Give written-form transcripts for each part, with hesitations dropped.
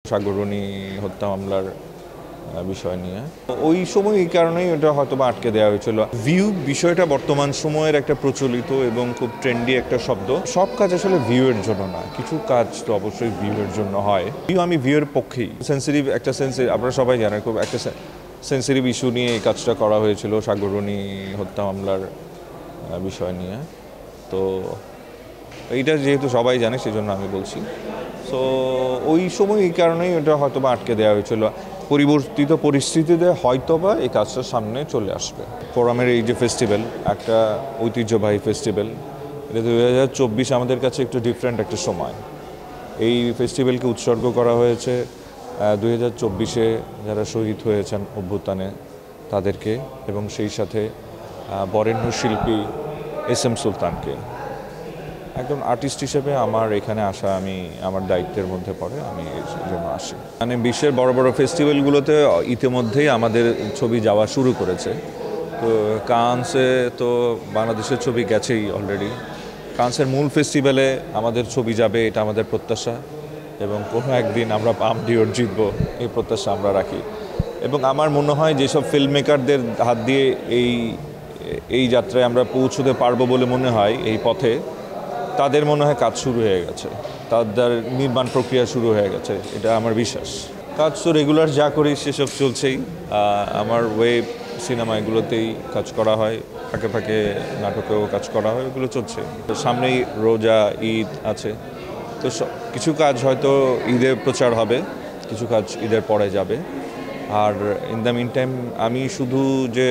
সাগরণী হত্যা মামলার বিষয় নিয়ে ওই সময় এই কারণেই ওটা হয়তো বা আটকে দেওয়া হয়েছিল। ভিউ বিষয়টা বর্তমান সময়ের একটা প্রচলিত এবং খুব ট্রেন্ডি একটা শব্দ। সব কাজ আসলে ভিউয়ের জন্য না, কিছু কাজ তো অবশ্যই ভিউয়ের জন্য হয়। আমি ভিউয়ের পক্ষেই। সেন্সিটিভ একটা আপনারা সবাই জানেন, খুব একটা সেন্সিটিভ ইস্যু নিয়ে এই কাজটা করা হয়েছিল, সাগরণী হত্যা মামলার বিষয় নিয়ে। তো এইটা যেহেতু সবাই জানে সেজন্য আমি বলছি। সো ওই সময় এই কারণেই ওটা হয়তো বা আটকে দেওয়া হয়েছিল। পরিবর্তিত পরিস্থিতিতে হয়তোবা এই কাজটা সামনে চলে আসবে। ফোরামের এই যে ফেস্টিভ্যাল, একটা ঐতিহ্যবাহী ফেস্টিভ্যাল, এটা 2024 আমাদের কাছে একটু ডিফারেন্ট একটা সময়। এই ফেস্টিভ্যালকে উৎসর্গ করা হয়েছে 2024-এ যারা শহীদ হয়েছেন অভ্যুত্থানে তাদেরকে, এবং সেই সাথে বরেণ্য শিল্পী SM সুলতানকে। একজন আর্টিস্ট হিসেবে আমার এখানে আসা আমার দায়িত্বের মধ্যে পড়ে, আমি এই জন্য আসি। মানে বিশ্বের বড় বড় ফেস্টিভ্যালগুলোতে ইতিমধ্যেই আমাদের ছবি যাওয়া শুরু করেছে। তো কানসে তো বাংলাদেশের ছবি গেছেই অলরেডি। কানসের মূল ফেস্টিভ্যালে আমাদের ছবি যাবে, এটা আমাদের প্রত্যাশা, এবং কোনো একদিন আমরা পাম ডিওর জিতবো এই প্রত্যাশা আমরা রাখি। এবং আমার মনে হয় যেসব ফিল্ম মেকারদের হাত দিয়ে এই যাত্রায় আমরা পৌঁছতে পারবো বলে মনে হয়, এই পথে তাদের মনে হয় কাজ শুরু হয়ে গেছে, তাদের নির্মাণ প্রক্রিয়া শুরু হয়ে গেছে, এটা আমার বিশ্বাস। কাজ তো রেগুলার যা করি সেসব চলছেই। আমার ওয়েব সিনেমা এগুলোতেই কাজ করা হয়, ফাঁকে ফাঁকে নাটকেও কাজ করা হয়, এগুলো চলছে। সামনেই রোজা, ঈদ আছে, তো কিছু কাজ হয়তো ঈদের প্রচার হবে, কিছু কাজ ঈদের পরে যাবে। আর ইন দ্য মিন টাইম আমি শুধু যে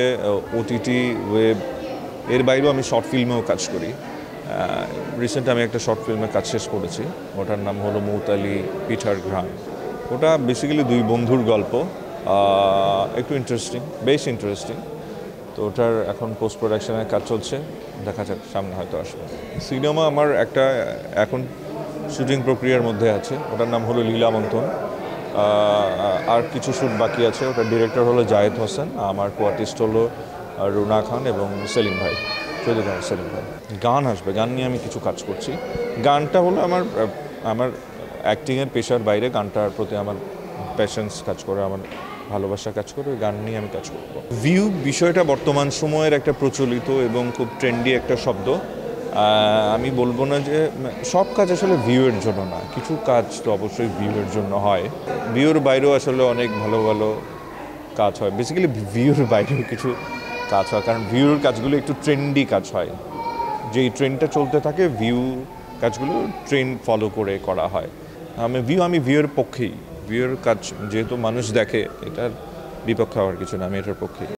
OTT ওয়েব, এর বাইরেও আমি শর্ট ফিল্মেও কাজ করি। রিসেন্ট আমি একটা শর্ট ফিল্মের কাজ শেষ করেছি, ওটার নাম হলো মৌতালি পিঠার ঘ্রাণ। ওটা বেসিক্যালি দুই বন্ধুর গল্প, একটু ইন্টারেস্টিং, বেশ ইন্টারেস্টিং। তো ওটার এখন পোস্ট প্রোডাকশনের কাজ চলছে, দেখা যাক সামনে হয়তো আসবে। সিনেমা আমার একটা এখন শুটিং প্রক্রিয়ার মধ্যে আছে, ওটার নাম হলো লীলা মন্থন। আর কিছু শ্যুট বাকি আছে, ওটার ডিরেক্টর হলো জায়েদ হোসেন, আমার কো-আর্টিস্ট হলো রুনা খান এবং সেলিম ভাই, সেলিম ভাই। গান আসবে, গান নিয়ে আমি কিছু কাজ করছি। গানটা হলো আমার অ্যাক্টিংয়ের পেশার বাইরে গানটার প্রতি আমার প্যাশনস কাজ করে, আমার ভালোবাসা কাজ করে, গান নিয়ে আমি কাজ করব। ভিউ বিষয়টা বর্তমান সময়ের একটা প্রচলিত এবং খুব ট্রেন্ডি একটা শব্দ। আমি বলবো না যে সব কাজ আসলে ভিউয়ের জন্য না, কিছু কাজ তো অবশ্যই ভিউয়ের জন্য হয়। ভিউর বাইরেও আসলে অনেক ভালো ভালো কাজ হয়, বেসিক্যালি ভিউর বাইরেও কিছু কাজ হয়, কারণ ভিউর কাজগুলো একটু ট্রেন্ডি কাজ হয়। যেই ট্রেন্ডটা চলতে থাকে ভিউ কাজগুলো ট্রেন্ড ফলো করে করা হয়। আমি ভিউয়ের পক্ষেই। ভিউয়ের কাজ যেহেতু মানুষ দেখে, এটার বিপক্ষে হওয়ার কিছু না, আমি এটার পক্ষেই।